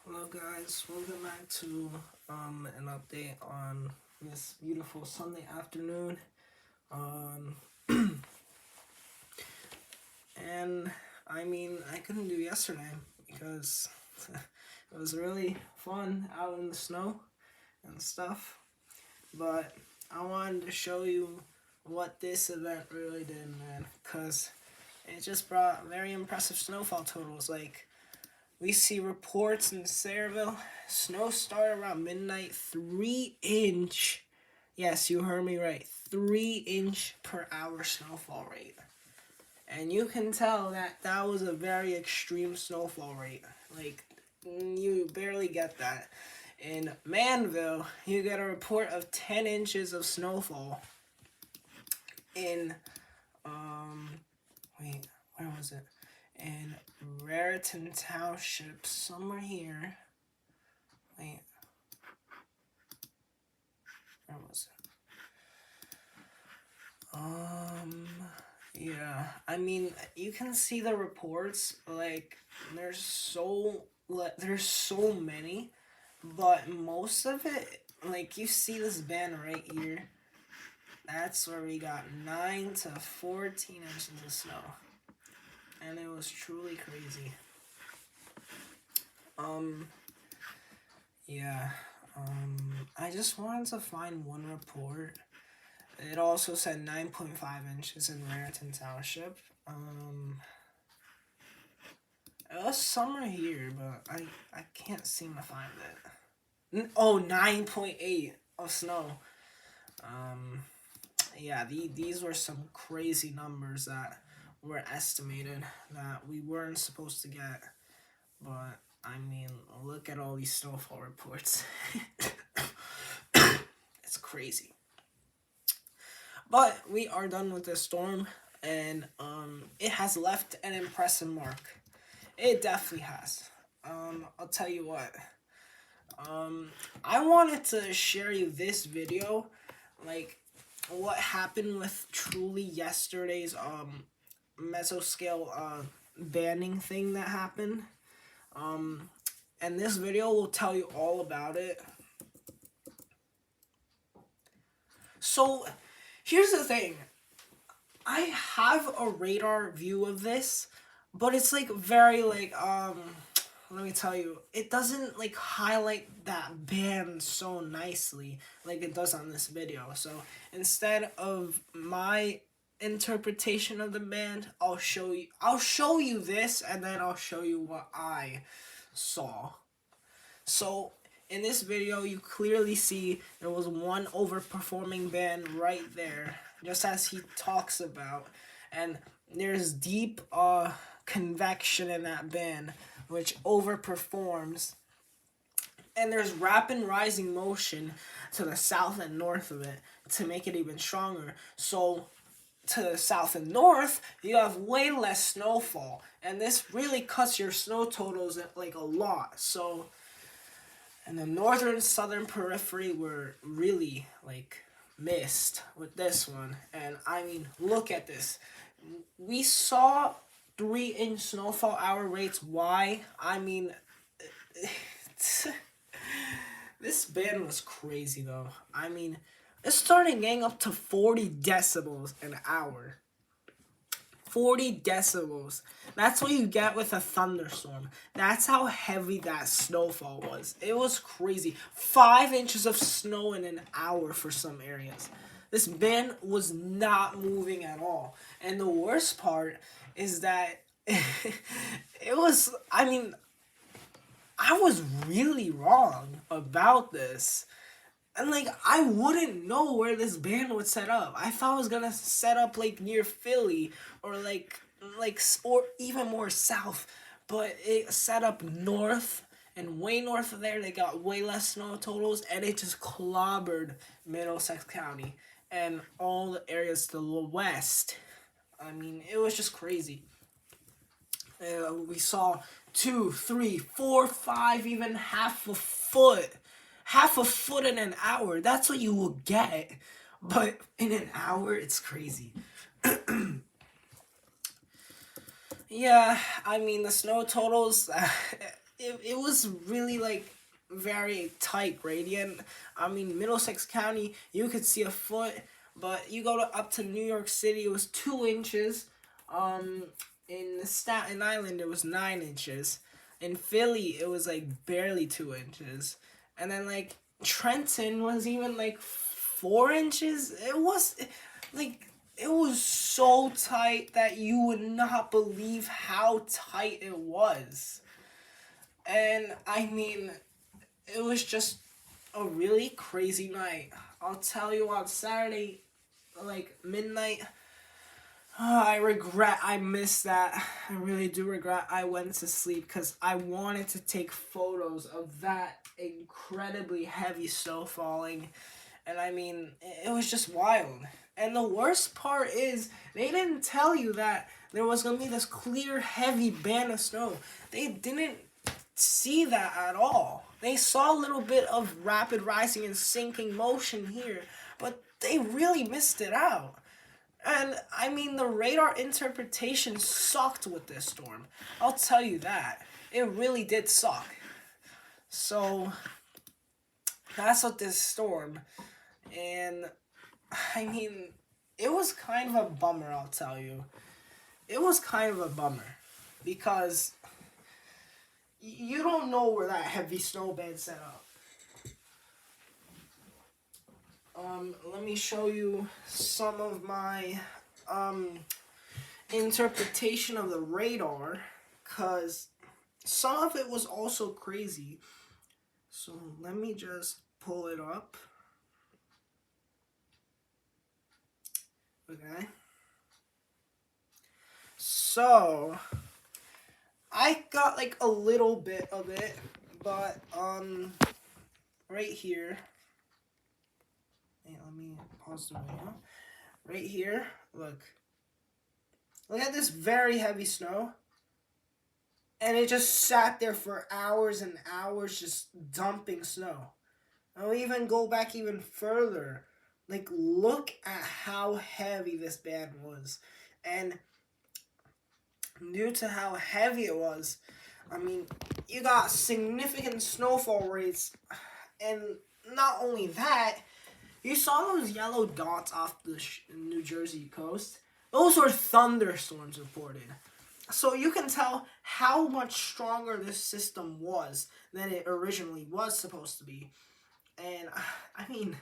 Hello guys, welcome back to an update on this beautiful Sunday afternoon. Um and I couldn't do yesterday because it was really fun out in the snow and stuff. But I wanted to show you what this event really did, man, because it just brought very impressive snowfall totals. Like, we see reports in Sayreville. Snow started around midnight. 3 inch. Yes, you heard me right. 3 inch per hour snowfall rate. And you can tell that that was a very extreme snowfall rate. Like, you barely get that. In Manville, you get a report of 10 inches of snowfall. In, wait, where was it? In Raritan Township, somewhere here. Wait, where was it? Yeah. You can see the reports. Like, there's so many, but most of it, like, you see this band right here. That's where we got 9 to 14 inches of snow, and it was truly crazy. Yeah. I just wanted to find one report. It also said 9.5 inches in Raritan Township. It was summer here, but I can't seem to find it. 9.8 of snow. Yeah, these were some crazy numbers that were estimated that we weren't supposed to get. But, look at all these snowfall reports. It's crazy. But we are done with this storm, and it has left an impressive mark. It definitely has. I'll tell you what. I wanted to share you this video, like what happened with truly yesterday's mesoscale banning thing that happened. And this video will tell you all about it. So, here's the thing. I have a radar view of this, but it's like very like let me tell you, it doesn't like highlight that band so nicely like it does on this video. So instead of my interpretation of the band, I'll show you this, and then I'll show you what I saw. So in this video, you clearly see there was one overperforming band right there, just as he talks about. And there's deep convection in that band, which overperforms. And there's rapid rising motion to the south and north of it to make it even stronger. So to the south and north, you have way less snowfall. And this really cuts your snow totals like a lot. So and the northern southern periphery were really like missed with this one. And look at this. We saw 3 inch snowfall hour rates. Why? This band was crazy though. It started getting up to 40 decibels an hour. 40 decibels. That's what you get with a thunderstorm. That's how heavy that snowfall was. It was crazy. 5 inches of snow in an hour for some areas. This band was not moving at all. And the worst part is that it was, I was really wrong about this. And like I wouldn't know where this band would set up. I thought it was gonna set up like near Philly or or even more south, but it set up north, and way north of there they got way less snow totals, and it just clobbered Middlesex County and all the areas to the west. It was just crazy. We saw 2, 3, 4, 5, even half a foot. Half a foot in an hour. That's what you will get. But in an hour, it's crazy. Yeah, the snow totals, it was really like very tight gradient. I mean, Middlesex County, you could see a foot, but you go up to New York City, it was 2 inches. Um, in Staten Island, it was 9 inches. In Philly, it was like barely 2 inches, and then like Trenton was even like 4 inches. It was like it was so tight that you would not believe how tight it was. And I mean, it was just a really crazy night. I'll tell you, on Saturday, like midnight, I regret I missed that. I really do regret I went to sleep because I wanted to take photos of that incredibly heavy snow falling. And I mean, it was just wild. And the worst part is, they didn't tell you that there was going to be this clear, heavy band of snow. They didn't see that at all. They saw a little bit of rapid rising and sinking motion here, but they really missed it out. And I mean, the radar interpretation sucked with this storm. I'll tell you that. It really did suck. So, that's what this storm. And I mean, it was kind of a bummer, I'll tell you. It was kind of a bummer because you don't know where that heavy snow band set up. Let me show you some of my interpretation of the radar, because some of it was also crazy. So let me just pull it up. Okay. So I got like a little bit of it, but right here. Hey, let me pause the video. Right here, look. Look at this very heavy snow. And it just sat there for hours and hours just dumping snow. I'll even go back even further. Like, look at how heavy this band was. And due to how heavy it was, I mean, you got significant snowfall rates. And not only that, you saw those yellow dots off the New Jersey coast? Those were thunderstorms reported. So you can tell how much stronger this system was than it originally was supposed to be. And, I mean,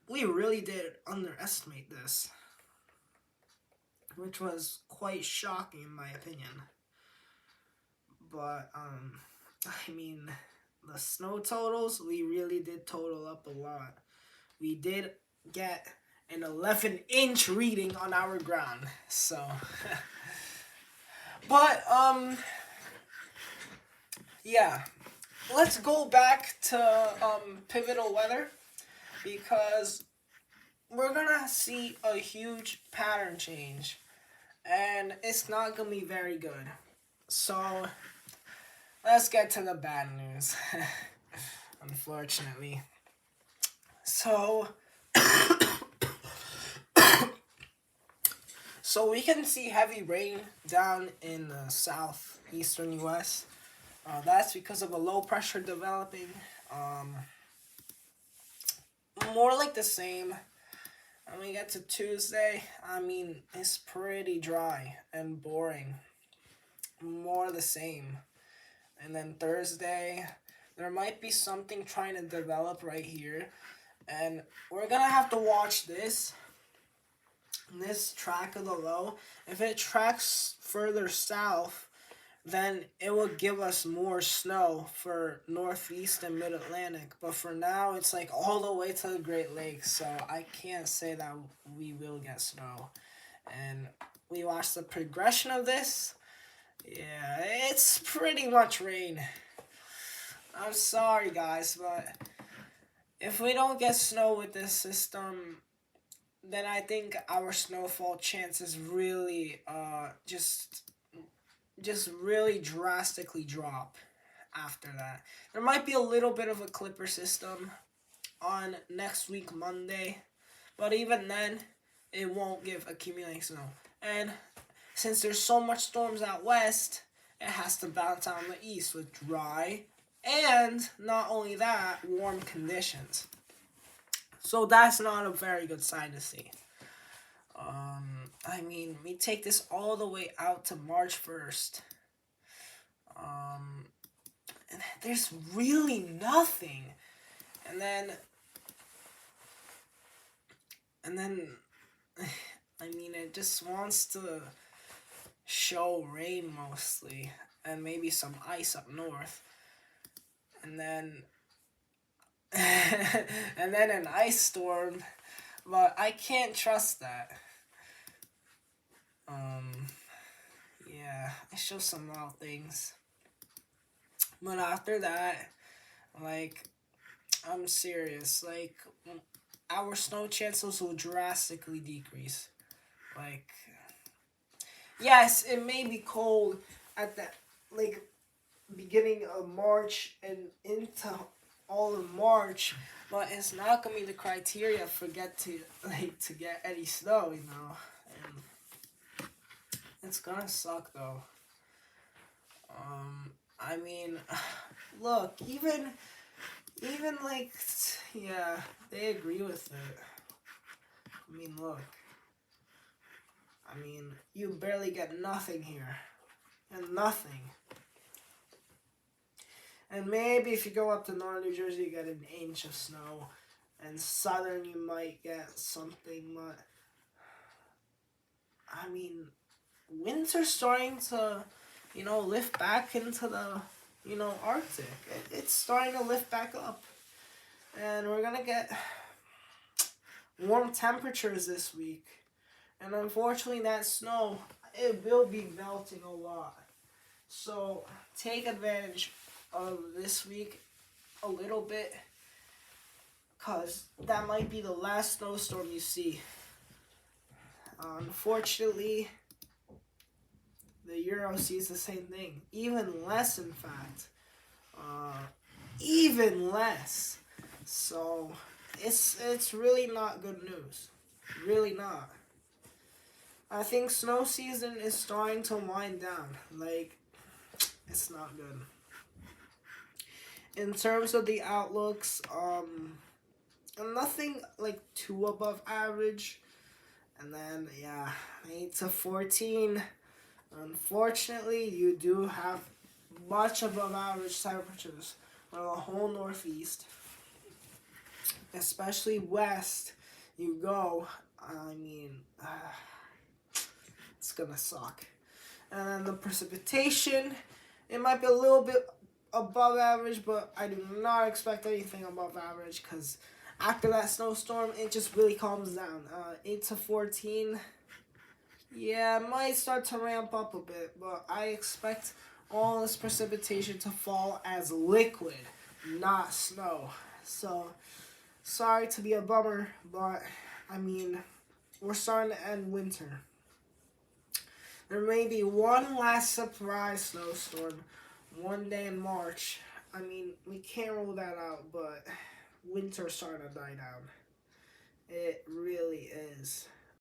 we really did underestimate this, which was quite shocking in my opinion. But, I mean, the snow totals, we really did total up a lot. We did get an 11-inch reading on our ground, so... But, yeah. Let's go back to, pivotal weather, because we're gonna see a huge pattern change, and it's not gonna be very good. So, let's get to the bad news, unfortunately. So, so we can see heavy rain down in the southeastern U.S. That's because of a low pressure developing. More like the same. When we get to Tuesday, I mean, it's pretty dry and boring. More the same. And then Thursday, there might be something trying to develop right here. And we're going to have to watch this track of the low. If it tracks further south, then it will give us more snow for Northeast and Mid-Atlantic. But for now, it's like all the way to the Great Lakes, so I can't say that we will get snow. And we watch the progression of this. Yeah, it's pretty much rain. I'm sorry, guys, but if we don't get snow with this system, then I think our snowfall chances really just really drastically drop after that. There might be a little bit of a clipper system on next week Monday, but even then, it won't give accumulating snow. And since there's so much storms out west, it has to bounce out in the east with dry and not only that, warm conditions. So that's not a very good sign to see. I mean, we take this all the way out to March 1st. And there's really nothing. And then, and then, I mean, it just wants to show rain mostly, and maybe some ice up north. And then, and then an ice storm, but I can't trust that. Yeah, it shows some wild things. But after that, like, I'm serious. Like, our snow chances will drastically decrease. Like, yes, it may be cold at the like beginning of March and into all of March, but it's not gonna be the criteria for to get any snow, and it's gonna suck though. I mean, look, even like, yeah, they agree with it. I mean, look. I mean, you barely get nothing here. And nothing. And maybe if you go up to northern New Jersey, you get an inch of snow. And southern, you might get something, but I mean, winter's starting to, lift back into the, Arctic. It's starting to lift back up. And we're going to get warm temperatures this week. And unfortunately, that snow, it will be melting a lot. So take advantage of this week a little bit, because that might be the last snowstorm you see. Unfortunately, the Euro sees the same thing. Even less, in fact. Even less. So it's really not good news. Really not. I think snow season is starting to wind down. Like, it's not good. In terms of the outlooks, nothing like too above average. And then, yeah, 8 to 14. Unfortunately, you do have much above average temperatures for the whole Northeast. Especially west, you go. I mean, it's gonna suck. And then the precipitation, it might be a little bit above average, but I do not expect anything above average, because after that snowstorm, it just really calms down. 8 to 14, yeah, it might start to ramp up a bit, but I expect all this precipitation to fall as liquid, not snow. So, sorry to be a bummer, but I mean, we're starting to end winter. There may be one last surprise snowstorm one day in March. I mean, we can't rule that out, but winter's starting to die down. It really is.